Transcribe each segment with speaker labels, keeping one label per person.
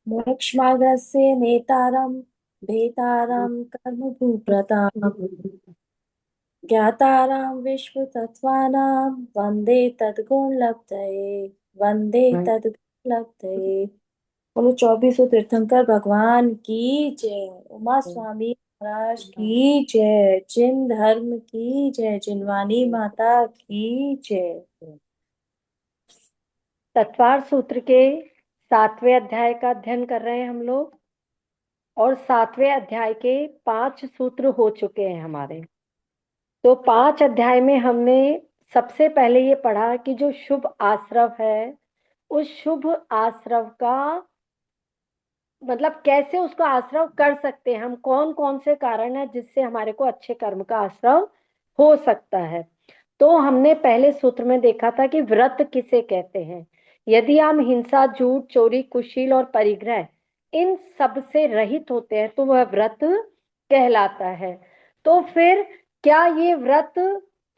Speaker 1: मोक्षमार्गस्य नेतारं भेतारं कर्मभूप्रतां ज्ञातारां विश्वतत्त्वानां वन्दे तद्गुणलब्धये वन्दे तद्गुणलब्धये। बोलो 24 तीर्थंकर भगवान की जय। उमा स्वामी महाराज की जय। जिन धर्म की जय। जिनवानी माता की जय।
Speaker 2: तत्वार सूत्र के 7वें अध्याय का अध्ययन कर रहे हैं हम लोग। और 7वें अध्याय के 5 सूत्र हो चुके हैं हमारे। तो 5 अध्याय में हमने सबसे पहले ये पढ़ा कि जो शुभ आश्रव है, उस शुभ आश्रव का मतलब कैसे उसका आश्रव कर सकते हैं हम, कौन कौन से कारण है जिससे हमारे को अच्छे कर्म का आश्रव हो सकता है। तो हमने पहले सूत्र में देखा था कि व्रत किसे कहते हैं। यदि हम हिंसा, झूठ, चोरी, कुशील और परिग्रह इन सब से रहित होते हैं तो वह व्रत कहलाता है। तो फिर क्या ये व्रत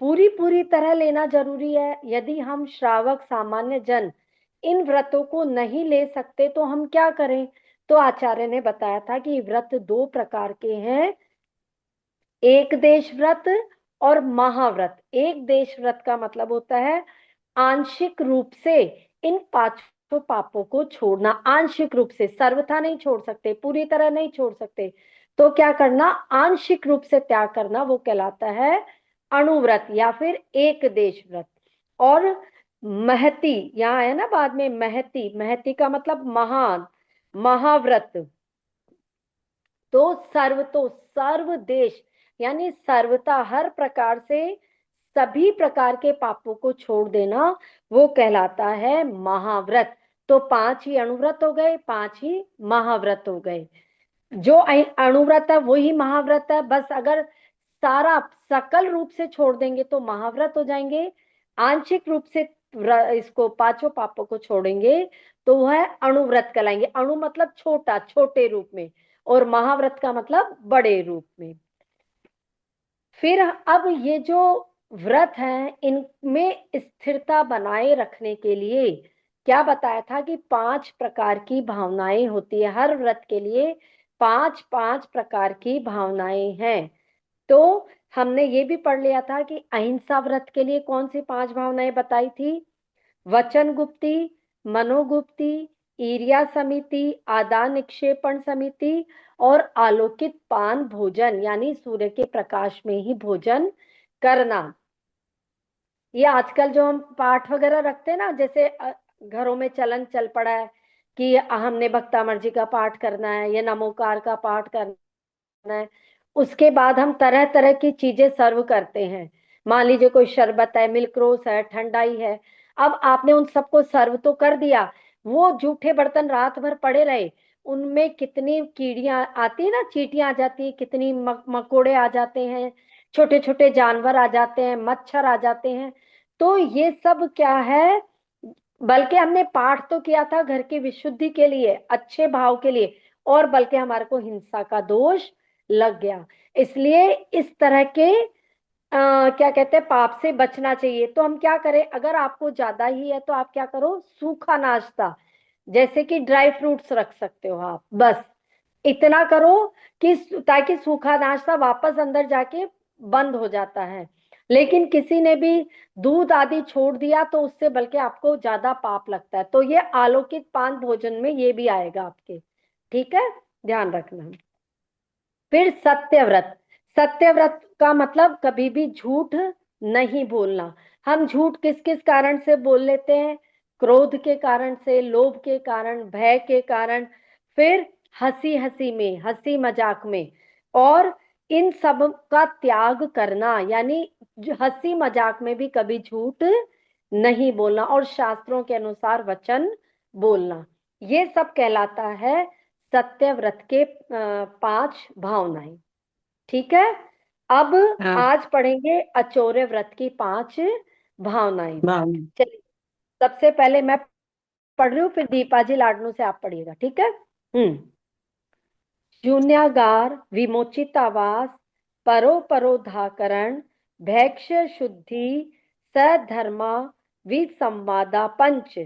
Speaker 2: पूरी पूरी तरह लेना जरूरी है? यदि हम श्रावक सामान्य जन इन व्रतों को नहीं ले सकते तो हम क्या करें? तो आचार्य ने बताया था कि व्रत 2 प्रकार के हैं, एक देश व्रत और महाव्रत। एक देश व्रत का मतलब होता है आंशिक रूप से इन 5 पापों को छोड़ना। आंशिक रूप से, सर्वथा नहीं छोड़ सकते, पूरी तरह नहीं छोड़ सकते। तो क्या करना? आंशिक रूप से त्याग करना, वो कहलाता है अणुव्रत या फिर एक देश व्रत। और महती, यहाँ है ना बाद में महती, महती का मतलब महान, महाव्रत। तो सर्व देश यानी सर्वता हर प्रकार से सभी प्रकार के पापों को छोड़ देना, वो कहलाता है महाव्रत। तो 5 ही अणुव्रत हो गए, 5 ही महाव्रत हो गए। जो अणुव्रत है वही महाव्रत है। बस अगर सारा सकल रूप से छोड़ देंगे तो महाव्रत हो जाएंगे, आंशिक रूप से इसको 5 पापों को छोड़ेंगे तो वह अणुव्रत कहलाएंगे। अणु मतलब छोटा, छोटे रूप में, और महाव्रत का मतलब बड़े रूप में। फिर अब ये जो व्रत हैं इनमें स्थिरता बनाए रखने के लिए क्या बताया था कि 5 प्रकार की भावनाएं होती है। हर व्रत के लिए 5 5 प्रकार की भावनाएं हैं। तो हमने ये भी पढ़ लिया था कि अहिंसा व्रत के लिए कौन सी 5 भावनाएं बताई थी? वचन गुप्ती, मनोगुप्ती, ईर्ष्या समिति, आदान निक्षेपण समिति और आलोकित पान भोजन यानी सूर्य के प्रकाश में ही भोजन करना। ये आजकल जो हम पाठ वगैरह रखते हैं ना, जैसे घरों में चलन चल पड़ा है कि हमने भक्तामर जी का पाठ करना है या नमोकार का पाठ करना है, उसके बाद हम तरह तरह की चीजें सर्व करते हैं। मान लीजिए कोई शरबत है, मिल्क रोज है, ठंडाई है। अब आपने उन सबको सर्व तो कर दिया, वो जूठे बर्तन रात भर पड़े रहे, उनमें कितनी कीड़ियां आती है ना, चींटियां आ जाती है, कितनी मकोड़े आ जाते हैं, छोटे छोटे जानवर आ जाते हैं, मच्छर आ जाते हैं। तो ये सब क्या है? बल्कि हमने पाठ तो किया था घर की विशुद्धि के लिए, अच्छे भाव के लिए, और बल्कि हमारे को हिंसा का दोष लग गया। इसलिए इस तरह के क्या कहते हैं पाप से बचना चाहिए। तो हम क्या करें? अगर आपको ज्यादा ही है तो आप क्या करो? सूखा नाश्ता, जैसे कि ड्राई फ्रूट्स रख सकते हो आप, बस इतना करो कि ताकि सूखा नाश्ता वापस अंदर जाके बंद हो जाता है। लेकिन किसी ने भी दूध आदि छोड़ दिया तो उससे बल्कि आपको ज्यादा पाप लगता है। तो ये आलोकित पान भोजन में ये भी आएगा आपके, ठीक है, ध्यान रखना। फिर सत्यव्रत। सत्यव्रत का मतलब कभी भी झूठ नहीं बोलना। हम झूठ किस किस कारण से बोल लेते हैं? क्रोध के कारण से, लोभ के कारण, भय के कारण, फिर हंसी हंसी में, हंसी मजाक में। और इन सब का त्याग करना यानी हंसी मजाक में भी कभी झूठ नहीं बोलना, और शास्त्रों के अनुसार वचन बोलना, ये सब कहलाता है सत्यव्रत के 5 भावनाएं। ठीक है। अब
Speaker 3: हाँ।
Speaker 2: आज पढ़ेंगे अचौर्य व्रत की 5 भावनाएं।
Speaker 3: वाह।
Speaker 2: चलिए, सबसे पहले मैं पढ़ रही हूँ, फिर दीपा जी लाडनू से आप पढ़िएगा, ठीक है? शून्यागार, विमोचितावास, परोपरोधाकरण, भैक्ष शुद्धि, सधर्मा, विसंवादा पंच।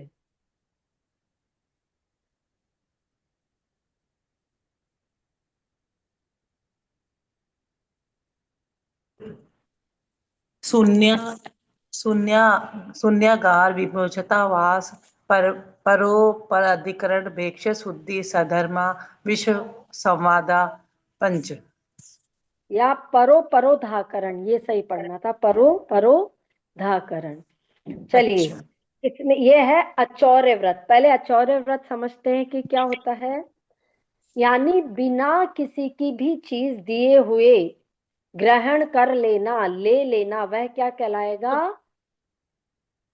Speaker 3: शून्य शून्य शून्यागार विमोचतावास पर परोपराधिकरण भेक्ष शुद्धि सधर्मा विश्व संवादा पंच।
Speaker 2: या परो परो धाकरण, ये सही पढ़ना था, परो परो धाकरण। चलिए,
Speaker 3: अच्छा।
Speaker 2: इसमें ये है अचौर्य व्रत। पहले अचौर्य व्रत समझते हैं कि क्या होता है। यानी बिना किसी की भी चीज दिए हुए ग्रहण कर लेना, ले लेना, वह क्या कहलाएगा?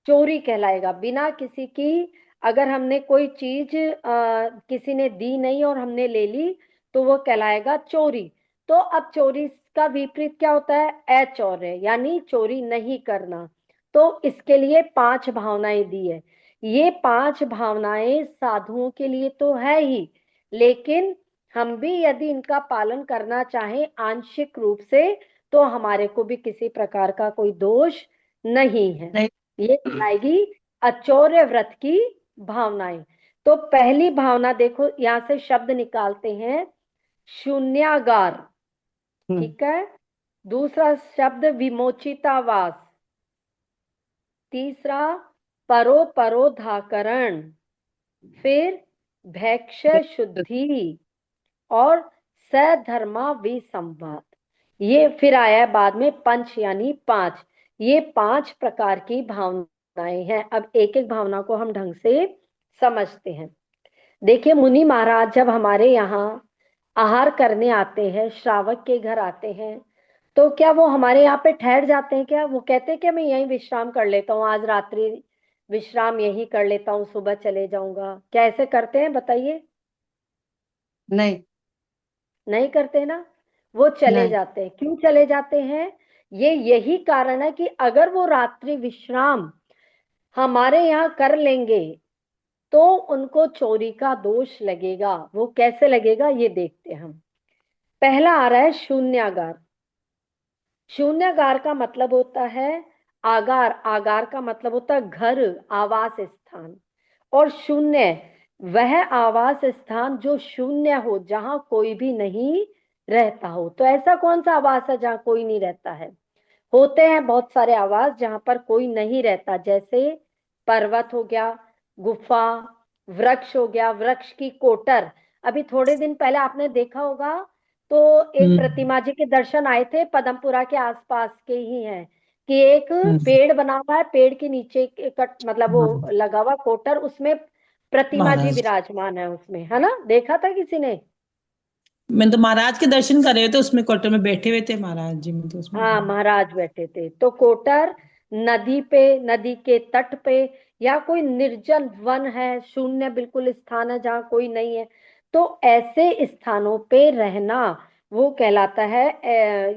Speaker 2: चोरी कहलाएगा। बिना किसी की, अगर हमने कोई चीज किसी ने दी नहीं और हमने ले ली, तो वो कहलाएगा चोरी। तो अब चोरी का विपरीत क्या होता है? अचौर्य, यानी चोरी नहीं करना। तो इसके लिए 5 भावनाएं दी है। ये 5 भावनाएं साधुओं के लिए तो है ही, लेकिन हम भी यदि इनका पालन करना चाहें आंशिक रूप से, तो हमारे को भी किसी प्रकार का कोई दोष नहीं है।
Speaker 3: नहीं।
Speaker 2: ये आएगी अचौर्य व्रत की भावनाएं। तो पहली भावना देखो, यहां से शब्द निकालते हैं, शून्यागार।
Speaker 3: हम्म।
Speaker 2: ठीक है। दूसरा शब्द विमोचितावास। तीसरा परोपरोधाकरण। फिर भैक्ष शुद्धि। और सधर्मा विसंवाद। ये फिर आया है बाद में पंच, यानी 5। ये 5 प्रकार की भावनाएं हैं। अब एक एक भावना को हम ढंग से समझते हैं। देखिए, मुनि महाराज जब हमारे यहाँ आहार करने आते हैं, श्रावक के घर आते हैं, तो क्या वो हमारे यहाँ पे ठहर जाते हैं? क्या वो कहते हैं कि मैं यहीं विश्राम कर लेता हूँ, आज रात्रि विश्राम यहीं कर लेता हूँ, सुबह चले जाऊंगा? क्या ऐसे करते हैं, बताइए?
Speaker 3: नहीं।
Speaker 2: नहीं करते ना। वो चले
Speaker 3: नहीं।
Speaker 2: जाते हैं। क्यों चले जाते हैं? ये यही कारण है कि अगर वो रात्रि विश्राम हमारे यहाँ कर लेंगे, तो उनको चोरी का दोष लगेगा। वो कैसे लगेगा, ये देखते हैं हम। पहला आ रहा है शून्यागार। शून्यागार का मतलब होता है आगार। आगार का मतलब होता है घर, आवास स्थान। और शून्य, वह आवास स्थान जो शून्य हो, जहां कोई भी नहीं रहता हो। तो ऐसा कौन सा आवास है जहां कोई नहीं रहता है? होते हैं बहुत सारे आवास जहां पर कोई नहीं रहता, जैसे पर्वत हो गया, गुफा, वृक्ष हो गया, वृक्ष की कोटर। अभी थोड़े दिन पहले आपने देखा होगा, तो एक
Speaker 3: हम्म।
Speaker 2: प्रतिमा जी के दर्शन आए थे, पदमपुरा के आसपास के ही हैं, कि एक
Speaker 3: हम्म।
Speaker 2: पेड़ बना हुआ है, पेड़ के नीचे मतलब वो
Speaker 3: हाँ,
Speaker 2: लगा हुआ कोटर, उसमें प्रतिमा जी
Speaker 3: महाराज।
Speaker 2: विराजमान है उसमें, है ना? देखा था किसी ने?
Speaker 3: मैं तो महाराज के दर्शन कर रहे थे, उसमें क्वार्टर में बैठे हुए थे महाराज जी, मैं तो उसमें।
Speaker 2: हाँ, महाराज बैठे थे। तो कोटर नदी पे, नदी के तट पे, या कोई निर्जन वन है, शून्य बिल्कुल स्थान है जहाँ कोई नहीं है, तो ऐसे स्थानों पे रहना वो कहलाता है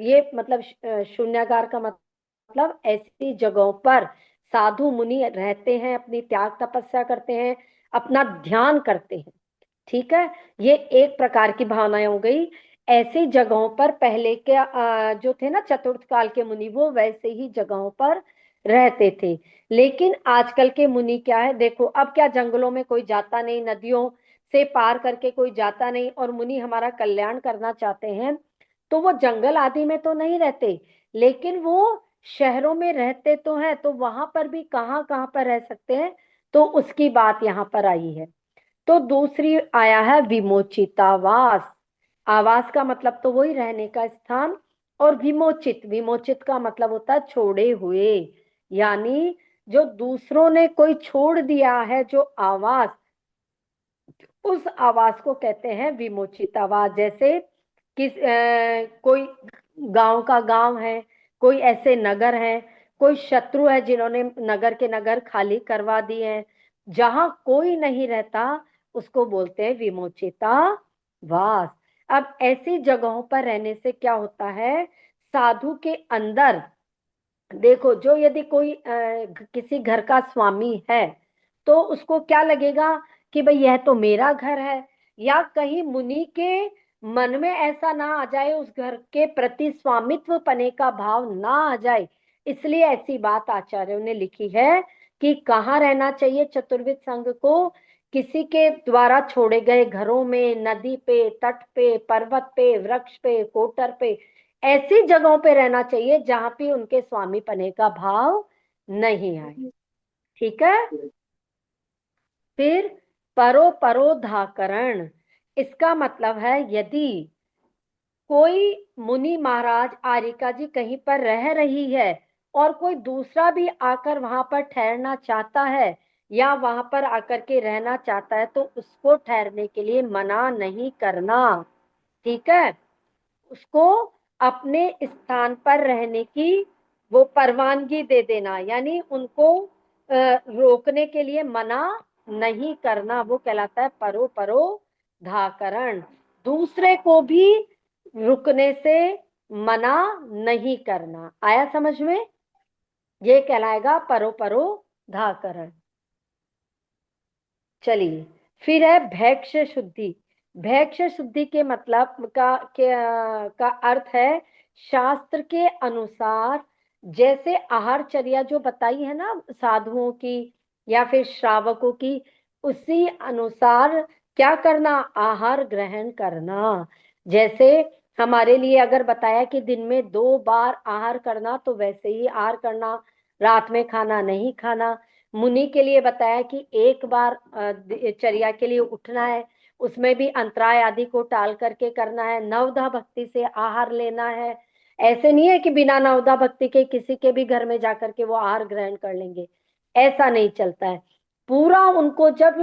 Speaker 2: ये मतलब शून्यागार का मतलब ऐसी जगहों पर साधु मुनि रहते हैं, अपनी त्याग तपस्या करते हैं, अपना ध्यान करते हैं। ठीक है। ये एक प्रकार की भावनाएं हो गई। ऐसी जगहों पर पहले के जो थे ना चतुर्थ काल के मुनि, वो वैसे ही जगहों पर रहते थे। लेकिन आजकल के मुनि क्या है, देखो, अब क्या जंगलों में कोई जाता नहीं, नदियों से पार करके कोई जाता नहीं, और मुनि हमारा कल्याण करना चाहते हैं, तो वो जंगल आदि में तो नहीं रहते, लेकिन वो शहरों में रहते तो हैं। तो वहां पर भी कहाँ कहाँ पर रह सकते हैं, तो उसकी बात यहाँ पर आई है। तो दूसरी आया है विमोचितावास। आवास का मतलब तो वही रहने का स्थान। और विमोचित, विमोचित का मतलब होता है छोड़े हुए, यानी जो दूसरों ने कोई छोड़ दिया है जो आवास, उस आवास को कहते हैं विमोचित आवास। जैसे कोई गांव का गांव है, कोई ऐसे नगर है, कोई शत्रु है जिन्होंने नगर के नगर खाली करवा दिए हैं, जहां कोई नहीं रहता, उसको बोलते हैं विमोचिता वास। अब ऐसी जगहों पर रहने से क्या होता है, साधु के अंदर, देखो, जो यदि कोई किसी घर का स्वामी है, तो उसको क्या लगेगा कि भाई यह तो मेरा घर है। या कहीं मुनि के मन में ऐसा ना आ जाए, उस घर के प्रति स्वामित्व पने का भाव ना आ जाए, इसलिए ऐसी बात आचार्यों ने लिखी है कि कहाँ रहना चाहिए चतुर्विद संघ को? किसी के द्वारा छोड़े गए घरों में, नदी पे, तट पे, पर्वत पे, वृक्ष पे, कोटर पे, ऐसी जगहों पे रहना चाहिए जहां पे उनके स्वामी पने का भाव नहीं आए। ठीक है। फिर परो परो धाकरण, इसका मतलब है यदि कोई मुनि महाराज आरिका जी कहीं पर रह रही है और कोई दूसरा भी आकर वहां पर ठहरना चाहता है या वहां पर आकर के रहना चाहता है तो उसको ठहरने के लिए मना नहीं करना। ठीक है। उसको अपने स्थान पर रहने की वो परवानगी दे देना, यानी उनको रोकने के लिए मना नहीं करना, वो कहलाता है परो परो धाकरण। दूसरे को भी रुकने से मना नहीं करना। आया समझ में? ये कहलाएगा परो परो धाकरण। चलिए, फिर है भैक्ष शुद्धि। भैक्ष शुद्धि के मतलब का अर्थ है शास्त्र के अनुसार, जैसे आहारचर्या जो बताई है ना साधुओं की या फिर श्रावकों की, उसी अनुसार क्या करना, आहार ग्रहण करना। जैसे हमारे लिए अगर बताया कि दिन में 2 बार आहार करना, तो वैसे ही आहार करना, रात में खाना नहीं खाना। मुनि के लिए बताया कि 1 बार चर्या के लिए उठना है, उसमें भी अंतराय आदि को टाल करके करना है, नवधा भक्ति से आहार लेना है। ऐसे नहीं है कि बिना नवधा भक्ति के किसी के भी घर में जाकर के वो आहार ग्रहण कर लेंगे, ऐसा नहीं चलता है। पूरा उनको जब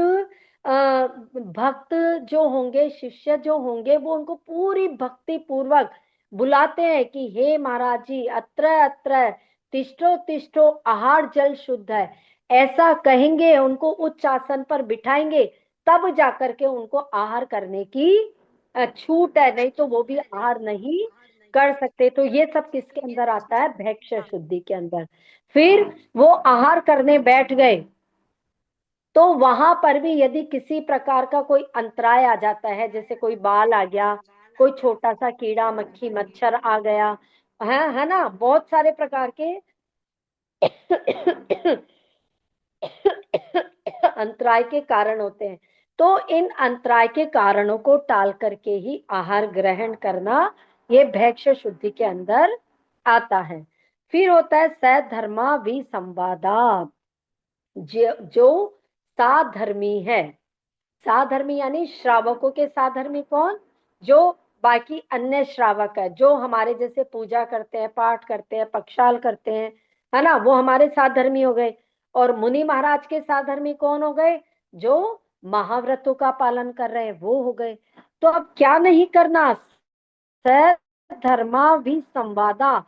Speaker 2: भक्त जो होंगे, शिष्य जो होंगे, वो उनको पूरी भक्ति पूर्वक बुलाते हैं कि हे महाराज जी, अत्र अत्र तिष्ठो तिष्ठो, आहार जल शुद्ध है, ऐसा कहेंगे, उनको उच्च आसन पर बिठाएंगे, तब जाकर के उनको आहार करने की छूट है, नहीं तो वो भी आहार नहीं कर सकते। तो ये सब किसके अंदर आता है, भैक्ष शुद्धि के अंदर। फिर वो आहार करने बैठ गए, तो वहां पर भी यदि किसी प्रकार का कोई अंतराय आ जाता है, जैसे कोई बाल आ गया, कोई छोटा सा कीड़ा मक्खी मच्छर आ गया, है ना, बहुत सारे प्रकार के अंतराय के कारण होते हैं। तो इन अंतराय के कारणों को टाल करके ही आहार ग्रहण करना, ये भैक्ष शुद्धि के अंदर आता है। फिर होता है सधर्मा विसंवादा। जो साधर्मी है, साधर्मी यानी श्रावकों के साधर्मी कौन, जो बाकी अन्य श्रावक है, जो हमारे जैसे पूजा करते हैं, पाठ करते हैं, पक्षाल करते हैं, है ना, वो हमारे साधर्मी हो गए। और मुनि महाराज के साधर्मी कौन हो गए, जो महाव्रतों का पालन कर रहे हैं, वो हो गए। तो अब क्या नहीं करना, धर्मा विसंवादा,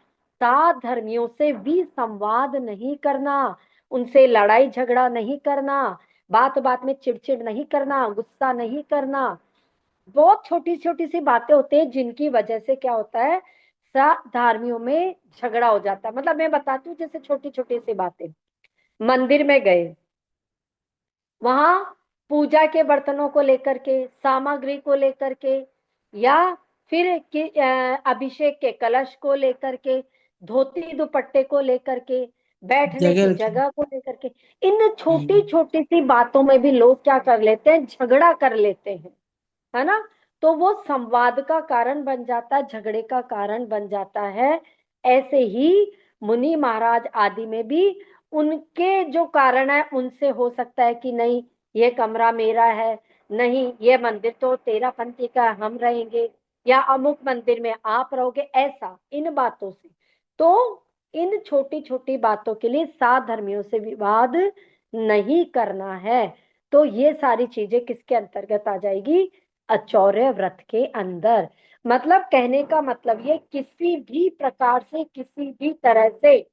Speaker 2: साधर्मियों से विसंवाद नहीं करना, उनसे लड़ाई झगड़ा नहीं करना, बात बात में चिड़चिड़ नहीं करना, गुस्सा नहीं करना। बहुत छोटी छोटी सी बातें होती हैं जिनकी वजह से क्या होता है, धर्मियों में झगड़ा हो जाता है। मतलब मैं बताती हूँ, जैसे छोटी छोटी सी बातें, मंदिर में गए, वहां पूजा के बर्तनों को लेकर के, सामग्री को लेकर के, या फिर अभिषेक के कलश को लेकर के, धोती दुपट्टे को लेकर के, बैठने की
Speaker 3: जगह रखी।
Speaker 2: जगह को लेकर के, इन छोटी छोटी सी बातों में भी लोग क्या कर लेते हैं, झगड़ा कर लेते हैं, है ना। तो वो संवाद का कारण बन जाता है, झगड़े का कारण बन जाता है। ऐसे ही मुनि महाराज आदि में भी उनके जो कारण है, उनसे हो सकता है कि नहीं, ये कमरा मेरा है, नहीं ये मंदिर तो तेरा पंथी का, हम रहेंगे, या अमुक मंदिर में आप रहोगे, ऐसा इन बातों से। तो इन छोटी छोटी बातों के लिए साधर्मियों से विवाद नहीं करना है। तो ये सारी चीजें किसके अंतर्गत आ जाएगी, अचौर्य व्रत के अंदर। मतलब कहने का मतलब ये, किसी भी प्रकार से, किसी भी तरह से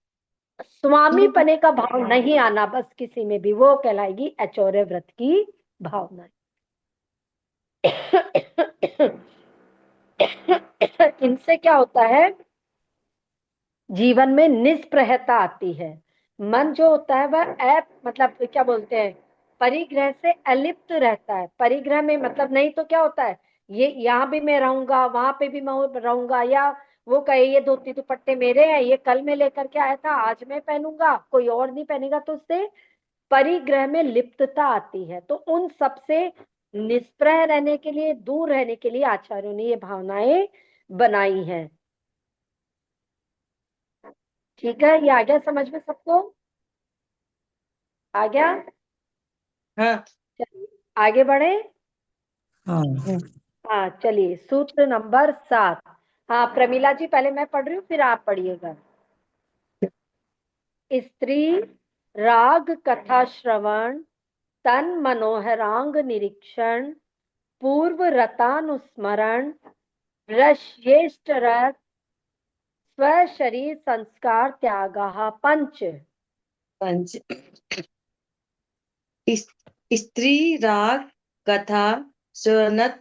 Speaker 2: स्वामी पने का भाव नहीं आना, बस किसी में भी, वो कहलाएगी अचौर्य व्रत की भावना। इनसे क्या होता है, जीवन में निष्प्रहता आती है। मन जो होता है वह मतलब क्या बोलते हैं, परिग्रह से अलिप्त रहता है। परिग्रह में मतलब, नहीं तो क्या होता है, ये यहाँ भी मैं रहूंगा, वहां पे भी मैं रहूंगा, या वो कहे ये धोती दुपट्टे मेरे हैं, ये कल में लेकर के आया था, आज मैं पहनूंगा, कोई और नहीं पहनेगा, तो उससे परिग्रह में लिप्तता आती है। तो उन सब से निष्प्रह रहने के लिए, दूर रहने के लिए आचार्यों ने ये भावनाएं बनाई हैं। ठीक है, ये आ गया समझ में सबको? आ गया?
Speaker 3: हाँ
Speaker 2: चलिए आगे बढ़े।
Speaker 3: हाँ।
Speaker 2: हाँ चलिए, सूत्र नंबर 7। हाँ प्रमीला जी, पहले मैं पढ़ रही हूँ फिर आप पढ़िएगा। स्त्री राग कथा श्रवण, तन मनोहरांग निरीक्षण, पूर्व रतानुस्मरण, रश्येष्ट रस, स्व शरीर संस्कार त्यागः पंच।
Speaker 4: पंच। स्त्री राग कथा स्वनत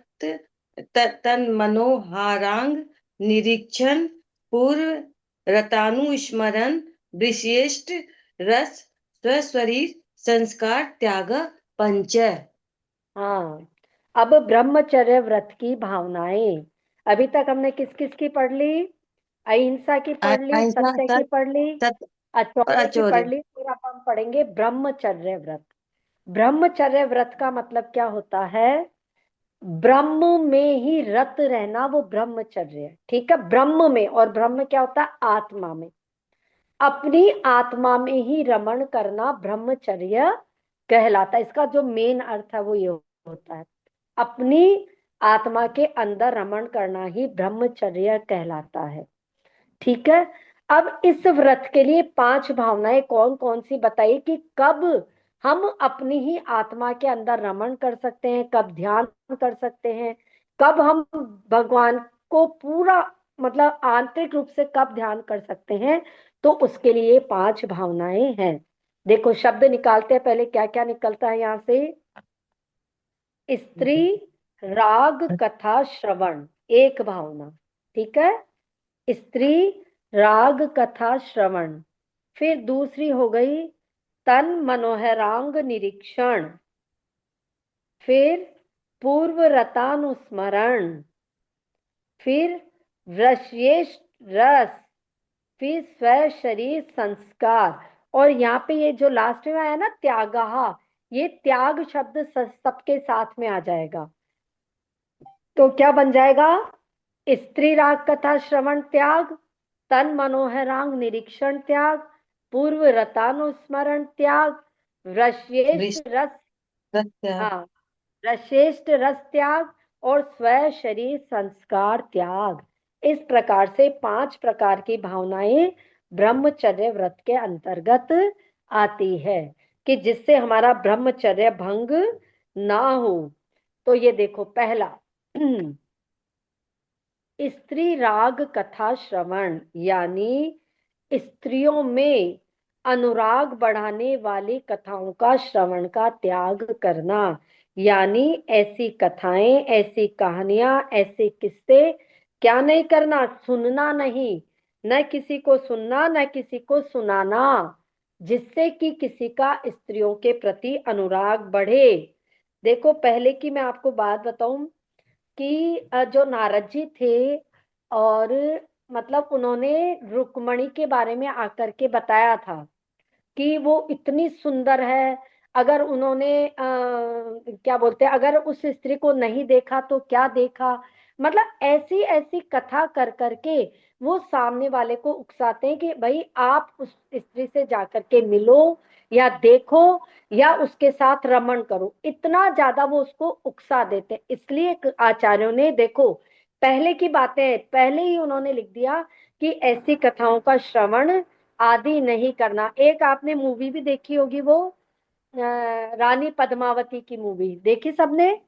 Speaker 4: तन मनोहारांग निरीक्षण, पूर्व रतानुस्मरण, विशिष्ट रस, स्वशरीर संस्कार त्याग पंच।
Speaker 2: हाँ, अब ब्रह्मचर्य व्रत की भावनाएं। अभी तक हमने किस किस की पढ़ ली? अहिंसा की पढ़ ली,
Speaker 4: अहिंसा
Speaker 2: सत्य की
Speaker 4: सत
Speaker 2: पढ़ ली,
Speaker 4: सत और
Speaker 2: अचौर्य की
Speaker 4: अचौर्य।
Speaker 2: पढ़ ली, फिर अब हम पढ़ेंगे ब्रह्मचर्य व्रत। ब्रह्मचर्य व्रत का मतलब क्या होता है? ब्रह्म में ही रत रहना, वो ब्रह्मचर्य है। ठीक है, ब्रह्म में, और ब्रह्म क्या होता है? आत्मा में। अपनी आत्मा में ही रमण करना ब्रह्मचर्य कहलाता है। इसका जो मेन अर्थ है वो ये होता है, अपनी आत्मा के अंदर रमण करना ही ब्रह्मचर्य कहलाता है। ठीक है, अब इस व्रत के लिए 5 भावनाएं कौन कौन सी बताइए कि कब हम अपनी ही आत्मा के अंदर रमण कर सकते हैं, कब ध्यान कर सकते हैं, कब हम भगवान को पूरा मतलब आंतरिक रूप से कब ध्यान कर सकते हैं। तो उसके लिए 5 भावनाएं हैं। देखो शब्द निकालते हैं, पहले क्या क्या निकलता है यहां से। स्त्री राग कथा श्रवण, एक भावना। ठीक है, स्त्री राग कथा श्रवण। फिर दूसरी हो गई तन मनोहरांग निरीक्षण। फिर पूर्व रतानुस्मरण। फिर रश्येष्ठ रस। फिर स्व शरीर संस्कार। और यहाँ पे ये जो लास्ट में आया ना त्यागहा, ये त्याग शब्द सबके साथ में आ जाएगा। तो क्या बन जाएगा? स्त्री राग कथा श्रवण त्याग, तन मनोहरांग निरीक्षण त्याग, पूर्व रतानुस्मरण त्याग, रश्येष्ठ रस,
Speaker 4: सत्य।
Speaker 2: हाँ, रश्रेष्ठ रस त्याग, और स्व शरीर संस्कार त्याग। इस प्रकार से 5 प्रकार की भावनाएं ब्रह्मचर्य व्रत के अंतर्गत आती है, कि जिससे हमारा ब्रह्मचर्य भंग ना हो। तो ये देखो, पहला स्त्री राग कथा श्रवण, यानी स्त्रियों में अनुराग बढ़ाने वाली कथाओं का श्रवण का त्याग करना। यानी ऐसी कथाएं, ऐसी कहानियां, ऐसे किस्से क्या नहीं करना? सुनना नहीं, न किसी को सुनना न किसी को सुनाना, जिससे कि किसी का स्त्रियों के प्रति अनुराग बढ़े। देखो पहले की मैं आपको बात बताऊं कि जो नारद जी थे, और मतलब उन्होंने रुक्मणी के बारे में आकर के बताया था कि वो इतनी सुंदर है। अगर उन्होंने क्या बोलते हैं, अगर उस स्त्री को नहीं देखा तो क्या देखा, मतलब ऐसी ऐसी कथा कर करके वो सामने वाले को उकसाते हैं कि भाई आप उस स्त्री से जाकर के मिलो या देखो या उसके साथ रमण करो। इतना ज्यादा वो उसको उकसा देते हैं। इसलिए आचार्यों ने देखो, पहले की बातें पहले ही उन्होंने लिख दिया कि ऐसी कथाओं का श्रवण आदि नहीं करना। एक आपने मूवी भी देखी होगी, वो रानी पद्मावती की मूवी देखी सबने?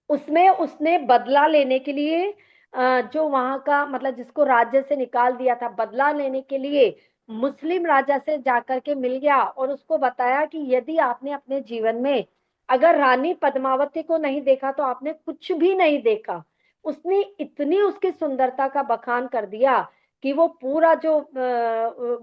Speaker 2: उसमें उसने बदला लेने के लिए जो वहां का मतलब जिसको राज्य से निकाल दिया था, बदला लेने के लिए मुस्लिम राजा से जाकर के मिल गया और उसको बताया कि यदि आपने अपने जीवन में अगर रानी पद्मावती को नहीं देखा तो आपने कुछ भी नहीं देखा। उसने इतनी उसकी सुंदरता का बखान कर दिया कि वो पूरा जो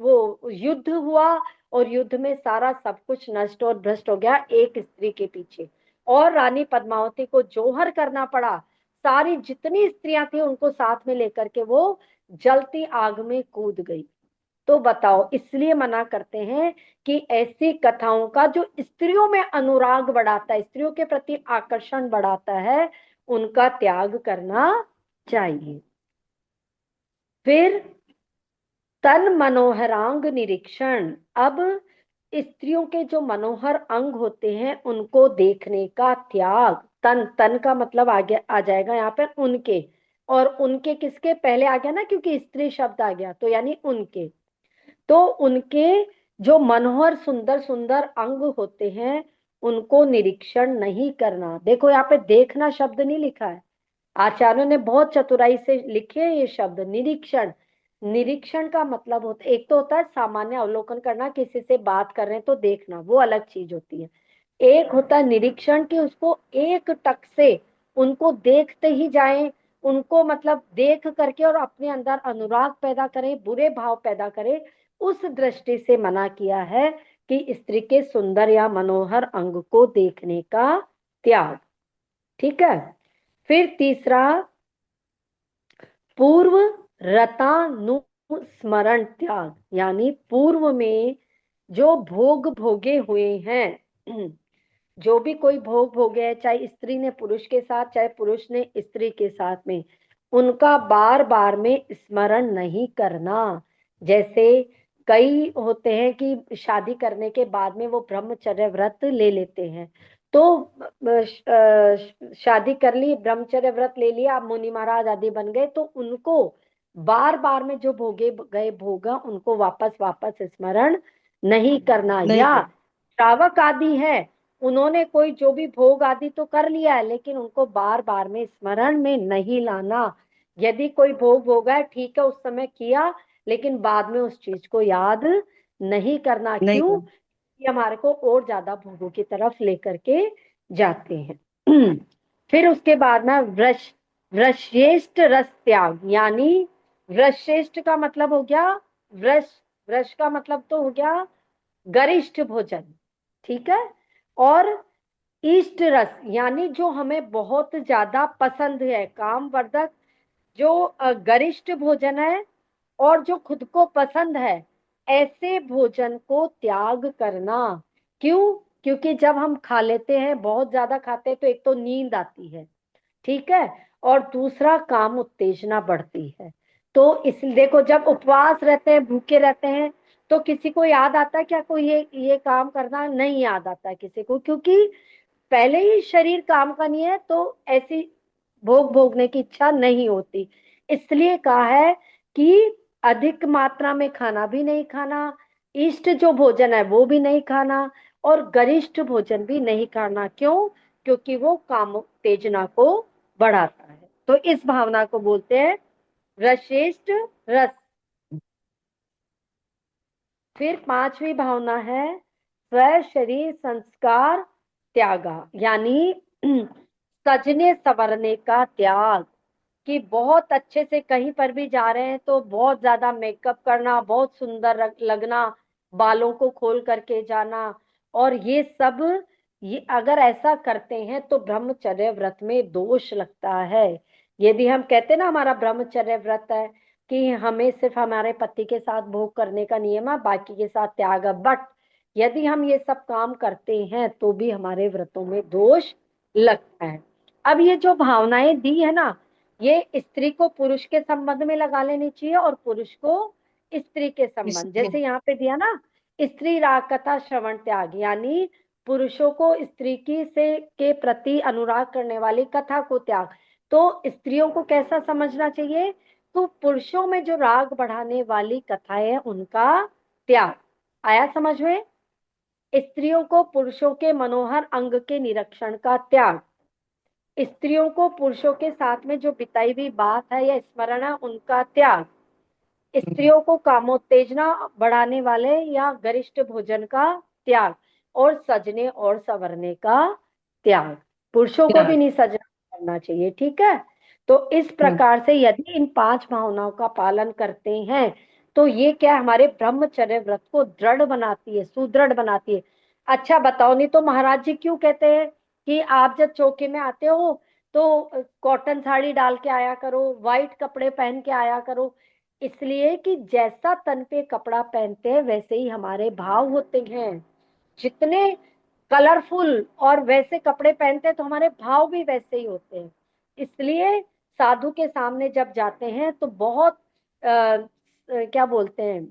Speaker 2: वो युद्ध हुआ, और युद्ध में सारा सब कुछ नष्ट और भ्रष्ट हो गया एक स्त्री के पीछे। और रानी पद्मावती को जोहर करना पड़ा। सारी जितनी स्त्रियां थी उनको साथ में लेकर के वो जलती आग में कूद गई। तो बताओ, इसलिए मना करते हैं कि ऐसी कथाओं का जो स्त्रियों में अनुराग बढ़ाता है, स्त्रियों के प्रति आकर्षण बढ़ाता है, उनका त्याग करना चाहिए। फिर तन मनोहरांग निरीक्षण। अब स्त्रियों के जो मनोहर अंग होते हैं उनको देखने का त्याग। तन, तन का मतलब आ जाएगा यहाँ पर उनके, और उनके किसके पहले आ गया ना, क्योंकि स्त्री शब्द आ गया, तो यानी उनके। तो उनके जो मनोहर सुंदर सुंदर अंग होते हैं उनको निरीक्षण नहीं करना। देखो यहाँ पे देखना शब्द नहीं लिखा है, आचार्यों ने बहुत चतुराई से लिखे हैं ये शब्द निरीक्षण। निरीक्षण का मतलब होता है, एक तो होता है सामान्य अवलोकन करना, किसी से बात कर रहे हैं तो देखना, वो अलग चीज होती है। एक होता है निरीक्षण कि उसको एक टक से उनको देखते ही जाएं, उनको मतलब देख करके और अपने अंदर अनुराग पैदा करें, बुरे भाव पैदा करें, उस दृष्टि से मना किया है कि स्त्री के सुंदर या मनोहर अंग को देखने का त्याग। ठीक है। फिर तीसरा, पूर्व रतानुस्मरण त्याग, यानी पूर्व में जो भोग भोगे हुए हैं, जो भी कोई भोग भोगे है, चाहे स्त्री ने पुरुष के साथ, चाहे पुरुष ने स्त्री के साथ में, उनका बार बार में स्मरण नहीं करना। जैसे कई होते हैं कि शादी करने के बाद में वो ब्रह्मचर्य व्रत ले लेते हैं, तो शादी कर ली, ब्रह्मचर्य व्रत ले लिया, आप मुनि महाराज आदि बन गए, तो उनको बार बार में जो भोगे गए भोग उनको वापस वापस स्मरण नहीं करना।
Speaker 4: नहीं
Speaker 2: या
Speaker 4: कर
Speaker 2: श्रावक आदि है, उन्होंने कोई जो भी भोग आदि तो कर लिया है, लेकिन उनको बार बार में स्मरण में नहीं लाना। यदि कोई भोग भोगा है, ठीक है, उस समय किया, लेकिन बाद में उस चीज को याद नहीं करना।
Speaker 4: नहीं
Speaker 2: क्यों?
Speaker 4: कर
Speaker 2: ये हमारे को और ज्यादा भोगों की तरफ लेकर के जाते हैं। फिर उसके बाद में वृश्रेष्ठ रस त्याग, यानी वृश्रेष्ठ का मतलब हो गया वृष, वृष का मतलब तो हो गया गरिष्ठ भोजन। ठीक है। और इष्ट रस, यानी जो हमें बहुत ज्यादा पसंद है, कामवर्धक जो गरिष्ठ भोजन है और जो खुद को पसंद है, ऐसे भोजन को त्याग करना। क्यों? क्योंकि जब हम खा लेते हैं, बहुत ज्यादा खाते हैं, तो एक तो नींद आती है, ठीक है, और दूसरा काम उत्तेजना बढ़ती है। तो इस देखो, जब उपवास रहते हैं, भूखे रहते हैं, तो किसी को याद आता है क्या कोई ये काम करना? नहीं याद आता है किसी को, क्योंकि पहले ही शरीर काम का नहीं है, तो ऐसी भोग भोगने की इच्छा नहीं होती। इसलिए कहा है कि अधिक मात्रा में खाना भी नहीं खाना, इष्ट जो भोजन है वो भी नहीं खाना, और गरिष्ठ भोजन भी नहीं खाना। क्यों? क्योंकि वो काम उत्तेजना को बढ़ाता है। तो इस भावना को बोलते हैं रसेष्ठ रस। फिर पांचवी भावना है स्व शरीर संस्कार त्यागा, यानी सजने संवरने का त्याग। कि बहुत अच्छे से कहीं पर भी जा रहे हैं तो बहुत ज्यादा मेकअप करना, बहुत सुंदर लगना, बालों को खोल करके जाना, और ये सब, ये अगर ऐसा करते हैं तो ब्रह्मचर्य व्रत में दोष लगता है। यदि हम कहते ना हमारा ब्रह्मचर्य व्रत है कि हमें सिर्फ हमारे पति के साथ भोग करने का नियम है, बाकी के साथ त्याग है, बट यदि हम ये सब काम करते हैं तो भी हमारे व्रतों में दोष लगता है। अब ये जो भावनाएं दी है ना, ये स्त्री को पुरुष के संबंध में लगा लेनी चाहिए और पुरुष को स्त्री के संबंध।
Speaker 4: इसलिए
Speaker 2: जैसे यहाँ पे दिया ना, स्त्री राग कथा श्रवण त्याग, यानी पुरुषों को स्त्री की से के प्रति अनुराग करने वाली कथा को त्याग। तो स्त्रियों को कैसा समझना चाहिए? तो पुरुषों में जो राग बढ़ाने वाली कथाएं है उनका त्याग। आया समझ में? स्त्रियों को पुरुषों के मनोहर अंग के निरीक्षण का त्याग, स्त्रियों को पुरुषों के साथ में जो बिताई हुई बात है या स्मरण है उनका त्याग, स्त्रियों को कामोत्तेजना बढ़ाने वाले या गरिष्ठ भोजन का त्याग, और सजने और संवरने का त्याग। पुरुषों को
Speaker 4: क्या
Speaker 2: भी नहीं सजना करना चाहिए। ठीक है। तो इस प्रकार से यदि इन पांच भावनाओं का पालन करते हैं तो ये क्या, हमारे ब्रह्मचर्य व्रत को दृढ़ बनाती है, सुदृढ़ बनाती है। अच्छा बताओ, नहीं तो महाराज जी क्यों कहते हैं कि आप जब चौके में आते हो तो कॉटन साड़ी डाल के आया करो, व्हाइट कपड़े पहन के आया करो? इसलिए कि जैसा तन पे कपड़ा पहनते हैं वैसे ही हमारे भाव होते हैं। जितने कलरफुल और वैसे कपड़े पहनते हैं तो हमारे भाव भी वैसे ही होते हैं। इसलिए साधु के सामने जब जाते हैं तो बहुत क्या बोलते हैं,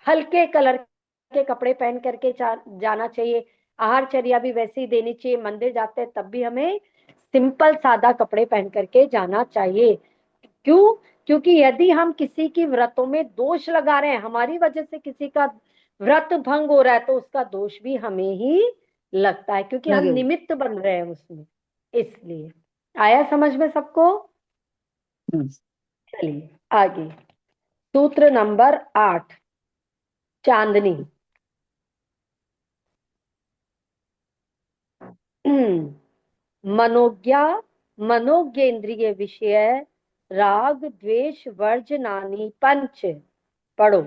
Speaker 2: हल्के कलर के कपड़े पहन करके जाना चाहिए। आहारचर्या भी वैसे ही देनी चाहिए। मंदिर जाते हैं तब भी हमें सिंपल सादा कपड़े पहन करके जाना चाहिए। क्यों? क्योंकि यदि हम किसी की व्रतों में दोष लगा रहे हैं, हमारी वजह से किसी का व्रत भंग हो रहा है, तो उसका दोष भी हमें ही लगता है, क्योंकि हम
Speaker 4: लगे
Speaker 2: निमित्त बन रहे हैं उसमें। इसलिए आया समझ में सबको?
Speaker 4: हम्म,
Speaker 2: चलिए आगे, सूत्र नंबर 8, चांदनी। मनोज्ञा मनोज्ञेंद्रिय विषय राग द्वेष वर्जनानि पंच। पढ़ो।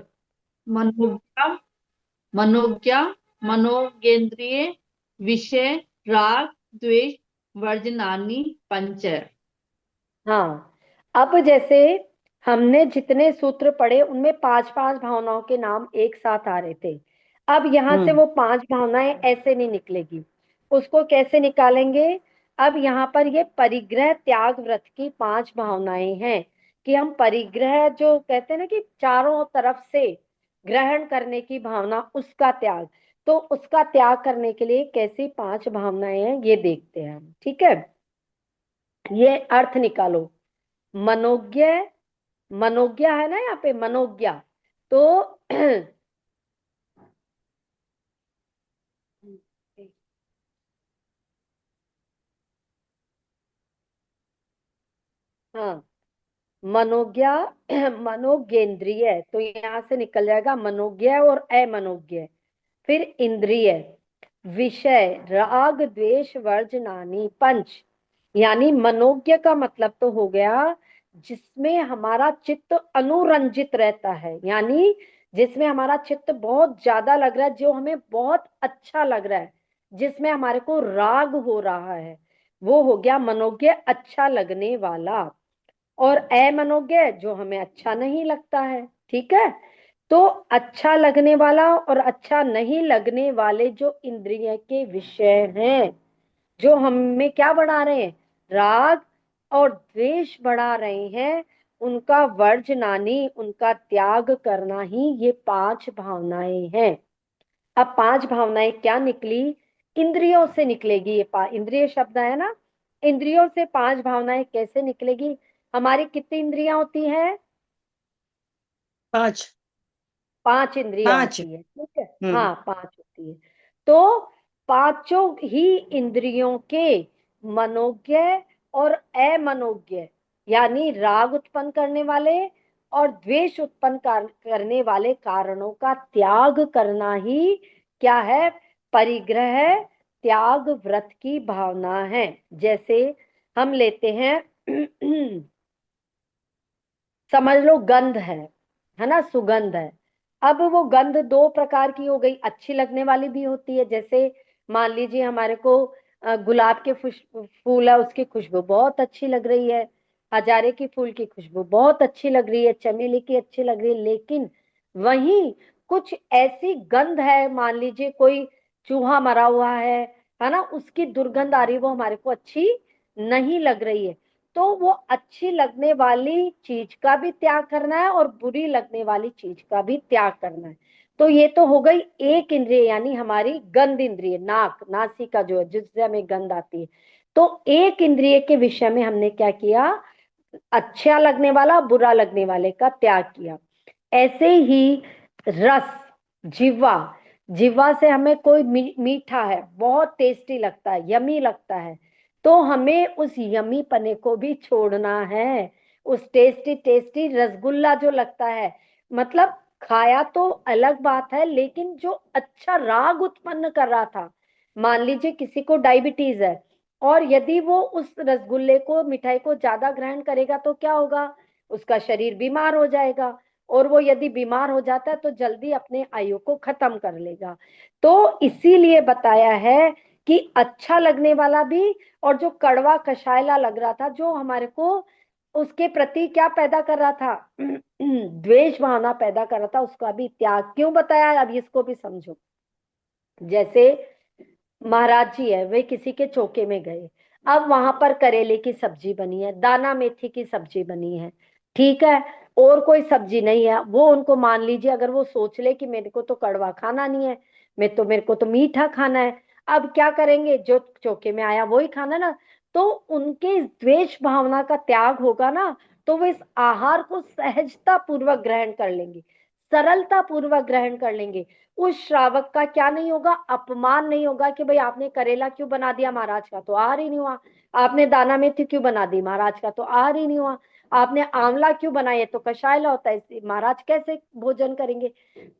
Speaker 3: मनोज्ञा मनोज्ञा मनोगेंद्रिय विषय राग द्वेष वर्जनानि पंच।
Speaker 2: हाँ, अब जैसे हमने जितने सूत्र पढ़े उनमें पांच पांच भावनाओं के नाम एक साथ आ रहे थे। अब यहाँ से
Speaker 4: हम्म,
Speaker 2: वो पांच भावनाएं ऐसे नहीं निकलेगी। उसको कैसे निकालेंगे? अब यहाँ पर ये परिग्रह त्याग व्रत की पांच भावनाएं हैं, कि हम परिग्रह जो कहते हैं ना, कि चारों तरफ से ग्रहण करने की भावना, उसका त्याग। तो उसका त्याग करने के लिए कैसी पांच भावनाएं हैं ये देखते हैं हम, ठीक है? ये अर्थ निकालो। मनोज्ञ, मनोज्ञा है ना यहाँ पे, मनोज्ञा। तो हाँ, मनोज्ञा मनोगेंद्रिय, तो यहाँ से निकल जाएगा मनोज्ञ और अमनोज्ञ। फिर इंद्रिय, विषय राग द्वेष वर्जनानी पंच। यानी मनोज्ञ का मतलब तो हो गया जिसमें हमारा चित्त अनुरंजित रहता है, यानी जिसमें हमारा चित्त बहुत ज्यादा लग रहा है, जो हमें बहुत अच्छा लग रहा है, जिसमें हमारे को राग हो रहा है, वो हो गया मनोज्ञ, अच्छा लगने वाला। और अमनोज्ञ जो हमें अच्छा नहीं लगता है, ठीक है? तो अच्छा लगने वाला और अच्छा नहीं लगने वाले जो इंद्रिय के विषय हैं, जो हमें क्या बढ़ा रहे हैं, राग और द्वेष बढ़ा रहे हैं, उनका वर्जनानी, उनका त्याग करना ही ये पांच भावनाएं हैं। अब पांच भावनाएं क्या निकली? इंद्रियों से निकलेगी। इंद्रिय शब्द है ना, इंद्रियों से पांच भावनाएं कैसे निकलेगी? हमारी कितनी इंद्रियां होती हैं?
Speaker 4: पांच।
Speaker 2: पांच इंद्रियां
Speaker 4: पांच।
Speaker 2: होती है, ठीक है।
Speaker 4: हम्म,
Speaker 2: हाँ, पांच होती है। तो पांचों ही इंद्रियों के मनोज्ञ और अमनोज्ञ, यानी राग उत्पन्न करने वाले और द्वेष उत्पन्न करने वाले कारणों का त्याग करना ही क्या है? परिग्रह त्याग व्रत की भावना है। जैसे हम लेते हैं समझ लो गंध है ना, सुगंध है। अब वो गंध दो प्रकार की हो गई, अच्छी लगने वाली भी होती है। जैसे मान लीजिए हमारे को गुलाब के फूल है, उसकी खुशबू बहुत अच्छी लग रही है, हजारे की फूल की खुशबू बहुत अच्छी लग रही है, चमेली की अच्छी लग रही है। लेकिन वहीं कुछ ऐसी गंध है, मान लीजिए कोई चूहा मरा हुआ है ना, उसकी दुर्गंध आ रही है, वो हमारे को अच्छी नहीं लग रही है। तो वो अच्छी लगने वाली चीज का भी त्याग करना है और बुरी लगने वाली चीज का भी त्याग करना है। तो ये तो हो गई एक इंद्रिय, यानी हमारी गंध इंद्रिय, नाक, नासिका जो है, जिससे हमें गंध आती है। तो एक इंद्रिय के विषय में हमने क्या किया? अच्छा लगने वाला बुरा लगने वाले का त्याग किया। ऐसे ही रस, जिह्वा, जिह्वा से हमें कोई मीठा है, बहुत टेस्टी लगता है, यमी लगता है, तो हमें उस यमी पने को भी छोड़ना है। उस टेस्टी टेस्टी रसगुल्ला जो लगता है, मतलब खाया तो अलग बात है, लेकिन जो अच्छा राग उत्पन्न कर रहा था, मान लीजिए किसी को डायबिटीज है, और यदि वो उस रसगुल्ले को, मिठाई को ज्यादा ग्रहण करेगा तो क्या होगा? उसका शरीर बीमार हो जाएगा, और वो यदि बीमार हो जाता है तो जल्दी अपने आयु को खत्म कर लेगा। तो इसीलिए बताया है कि अच्छा लगने वाला भी, और जो कड़वा कषायला लग रहा था, जो हमारे को उसके प्रति क्या पैदा कर रहा था द्वेष भावना पैदा कर रहा था, उसका भी त्याग क्यों बताया? अब इसको भी समझो। जैसे महाराज जी है, वे किसी के चौके में गए, अब वहां पर करेले की सब्जी बनी है, दाना मेथी की सब्जी बनी है, ठीक है। और कोई सब्जी नहीं है, वो उनको मान लीजिए अगर वो सोच ले कि मेरे को तो कड़वा खाना नहीं है, मेरे को तो मीठा खाना है, अब क्या करेंगे, जो चौके में आया वही खाना ना। तो उनके इस द्वेष भावना का त्याग होगा ना, तो वो इस आहार को सहजता पूर्वक ग्रहण कर लेंगे, सरलता पूर्वक ग्रहण कर लेंगे। उस श्रावक का क्या नहीं होगा, अपमान नहीं होगा कि भाई आपने करेला क्यों बना दिया, महाराज का तो आहार ही नहीं हुआ। आपने दाना मेथी क्यों बना दी, महाराज का तो आहार ही नहीं हुआ। आपने आंवला क्यों बनाया, तो कषायला होता है, इसलिए महाराज कैसे भोजन करेंगे।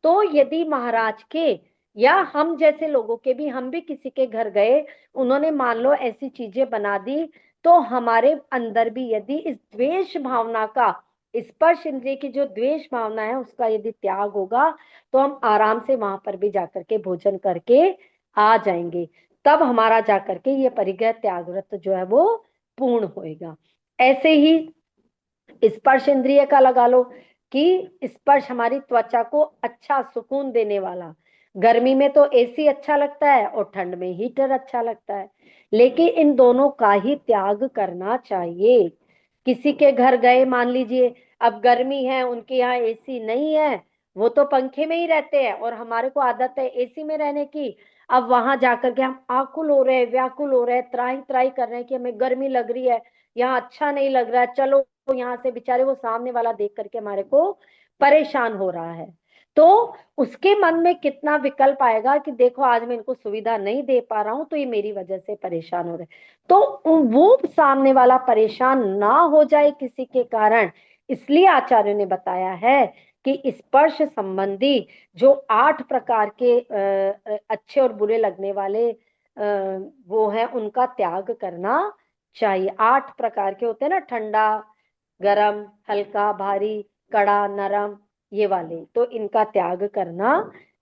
Speaker 2: तो यदि महाराज के या हम जैसे लोगों के भी, हम भी किसी के घर गए, उन्होंने मान लो ऐसी चीजें बना दी, तो हमारे अंदर भी यदि इस द्वेष भावना का, स्पर्श इंद्रिय की जो द्वेष भावना है उसका यदि त्याग होगा, तो हम आराम से वहां पर भी जाकर के भोजन करके आ जाएंगे। तब हमारा जाकर के ये परिग्रह त्याग व्रत जो है वो पूर्ण होएगा। ऐसे ही स्पर्श इंद्रिय का लगा लो कि स्पर्श हमारी त्वचा को अच्छा सुकून देने वाला, गर्मी में तो एसी अच्छा लगता है और ठंड में हीटर अच्छा लगता है, लेकिन इन दोनों का ही त्याग करना चाहिए। किसी के घर गए, मान लीजिए अब गर्मी है, उनके यहाँ एसी नहीं है, वो तो पंखे में ही रहते हैं और हमारे को आदत है एसी में रहने की। अब वहां जाकर के हम आकुल हो रहे हैं, व्याकुल हो रहे हैं, त्राही त्राही कर रहे हैं कि हमें गर्मी लग रही है, यहाँ अच्छा नहीं लग रहा है, चलो यहाँ से, बेचारे वो सामने वाला देख करके हमारे को परेशान हो रहा है। तो उसके मन में कितना विकल्प आएगा कि देखो आज मैं इनको सुविधा नहीं दे पा रहा हूं, तो ये मेरी वजह से परेशान हो रहे। तो वो सामने वाला परेशान ना हो जाए किसी के कारण, इसलिए आचार्य ने बताया है कि स्पर्श संबंधी जो 8 प्रकार के अच्छे और बुरे लगने वाले वो है, उनका त्याग करना चाहिए। 8 प्रकार के होते हैं ना, ठंडा, गरम, हल्का, भारी, कड़ा, नरम, ये वाले, तो इनका त्याग करना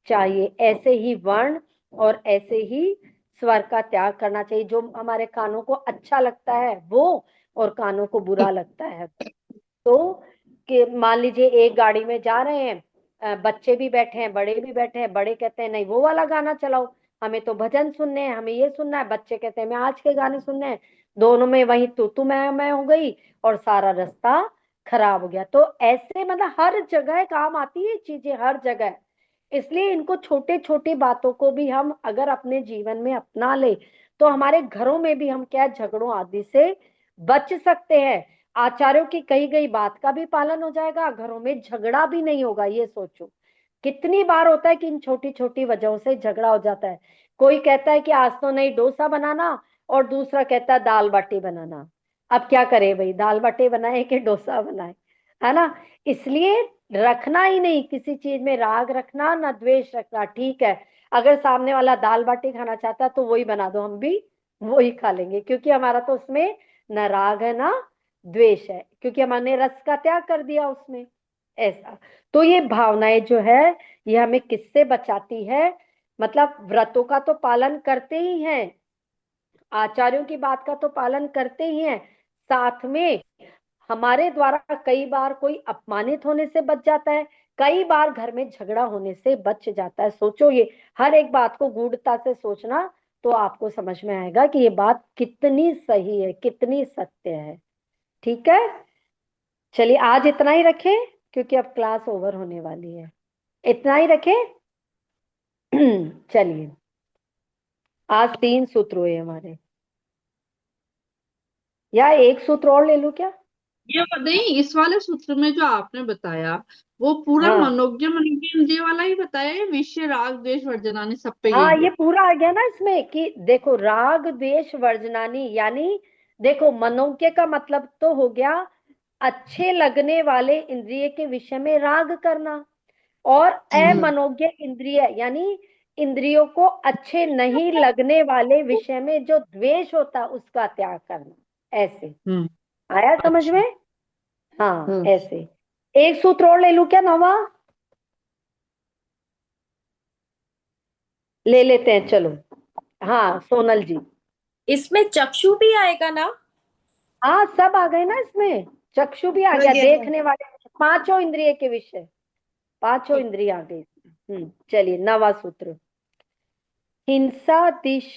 Speaker 2: चाहिए। ऐसे ही वर्ण और ऐसे ही स्वर का त्याग करना चाहिए। जो हमारे कानों को अच्छा लगता है वो, और कानों को बुरा लगता है तो, कि मान लीजिए एक गाड़ी में जा रहे हैं, बच्चे भी बैठे हैं, बड़े भी बैठे हैं, बड़े कहते हैं नहीं वो वाला गाना चलाओ, हमें तो भजन सुनने हैं, हमें ये सुनना है, बच्चे कहते हैं मैं आज के गाने सुनने हैं, दोनों में वही तू मैं हो गई और सारा रास्ता खराब हो गया। तो ऐसे मतलब हर जगह काम आती है चीजें, हर जगह। इसलिए इनको छोटे छोटे बातों को भी हम अगर अपने जीवन में अपना ले, तो हमारे घरों में भी हम क्या झगड़ों आदि से बच सकते हैं। आचार्यों की कही गई बात का भी पालन हो जाएगा, घरों में झगड़ा भी नहीं होगा। ये सोचो कितनी बार होता है कि इन छोटी छोटी वजहों से झगड़ा हो जाता है। कोई कहता है कि आज तो नहीं डोसा बनाना, और दूसरा कहता है दाल बाटी बनाना। अब क्या करे भाई, दाल बाटी बनाए कि डोसा बनाए, है ना। इसलिए रखना ही नहीं किसी चीज में राग रखना, ना द्वेष रखना। ठीक है, अगर सामने वाला दाल बाटी खाना चाहता है तो वही बना दो, हम भी वही खा लेंगे, क्योंकि हमारा तो उसमें न राग है ना द्वेष है, क्योंकि हमने रस का त्याग कर दिया उसमें। ऐसा, तो ये भावनाएं जो है, ये हमें किससे बचाती है, मतलब व्रतों का तो पालन करते ही हैं, आचार्यों की बात का तो पालन करते ही हैं, साथ में हमारे द्वारा कई बार कोई अपमानित होने से बच जाता है, कई बार घर में झगड़ा होने से बच जाता है। सोचो, ये हर एक बात को गूढ़ता से सोचना, तो आपको समझ में आएगा कि ये बात कितनी सही है, कितनी सत्य है। ठीक है, चलिए आज इतना ही रखें, क्योंकि अब क्लास ओवर होने वाली है। इतना ही रखें। चलिए, आज 3 सूत्र हुए हमारे, या एक सूत्र और ले लूं क्या।
Speaker 5: ये नहीं, इस वाले सूत्र में जो आपने बताया वो पूरा
Speaker 2: हाँ
Speaker 5: मनोज्ञ मनोज्ञ इंद्रिय वाला ही बताया, ये विषय राग द्वेष वर्जनानी सब पे
Speaker 2: हाँ,
Speaker 5: यही
Speaker 2: ये
Speaker 5: है।
Speaker 2: पूरा आ गया ना इसमें कि देखो राग द्वेष वर्जनानी, यानी देखो मनोज्ञ का मतलब तो हो गया अच्छे लगने वाले इंद्रिय के विषय में राग करना, और अमनोज्ञ इंद्रिय यानी इंद्रियों को अच्छे नहीं लगने वाले विषय में जो द्वेष होता है उसका त्याग करना। ऐसे
Speaker 5: हम्म।
Speaker 2: आया समझ
Speaker 5: अच्छा।
Speaker 2: में। हाँ
Speaker 5: हम्म।
Speaker 2: ऐसे। एक सूत्र और ले लूं क्या, नवा ले लेते हैं, चलो। हाँ सोनल जी।
Speaker 1: इसमें चक्षु भी आएगा ना?
Speaker 2: हाँ सब आ गए ना इसमें, चक्षु भी आ गया, देखने वाले पांचों इंद्रिय के विषय, पांचों
Speaker 1: ठीक।
Speaker 2: इंद्रिय आ गई। चलिए नवा सूत्र। हिंसा दिश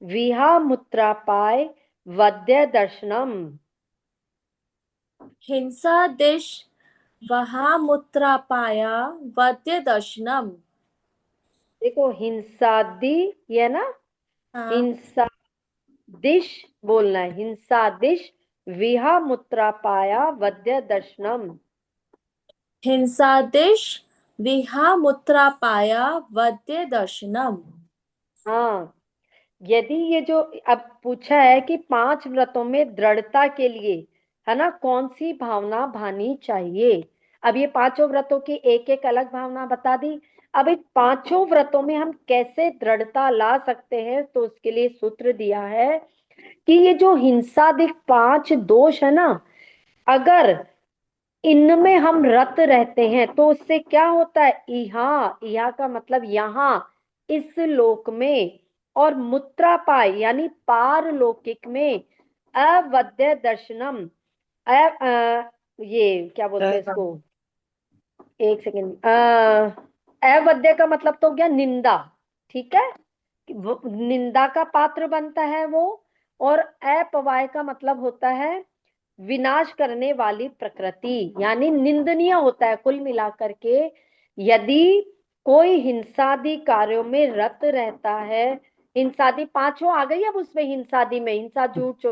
Speaker 2: विहा मुत्रापाय वद्य दर्शनम।
Speaker 1: हिंसा दिश वहा मुत्रा पाया वद्य दर्शनम।
Speaker 2: देखो हिंसादि, ये ना,
Speaker 1: हाँ।
Speaker 2: हिंसा दिश बोलना है, हिंसा दिश विहा मुत्रा पाया वद्य दर्शनम।
Speaker 1: हिंसादिश विहा मुत्रा पाया वद्य दर्शनम।
Speaker 2: हाँ, यदि ये जो अब पूछा है कि 5 व्रतों में दृढ़ता के लिए, है ना, कौन सी भावना भानी चाहिए। अब ये 5 व्रतों की एक एक अलग भावना बता दी। अब इन 5 व्रतों में हम कैसे दृढ़ता ला सकते हैं, तो उसके लिए सूत्र दिया है कि ये जो हिंसादिक 5 दोष है ना, अगर इनमें हम रत रहते हैं तो उससे क्या होता है, इहा, इहा का मतलब यहाँ, इस लोक में, और मुत्रापाय यानी पारलौकिक में, अवद्य दर्शनम, ये क्या बोलते हैं इसको, एक सेकेंड, अवद्य का मतलब तो हो गया निंदा, ठीक है, निंदा का पात्र बनता है वो। और अपवाय का मतलब होता है विनाश करने वाली प्रकृति, यानी निंदनीय होता है कुल मिलाकर के। यदि कोई हिंसादि कार्यों में रत रहता है, हिंसादि 5 आ गई, अब उसमें हिंसादि में हिंसा, झूठ,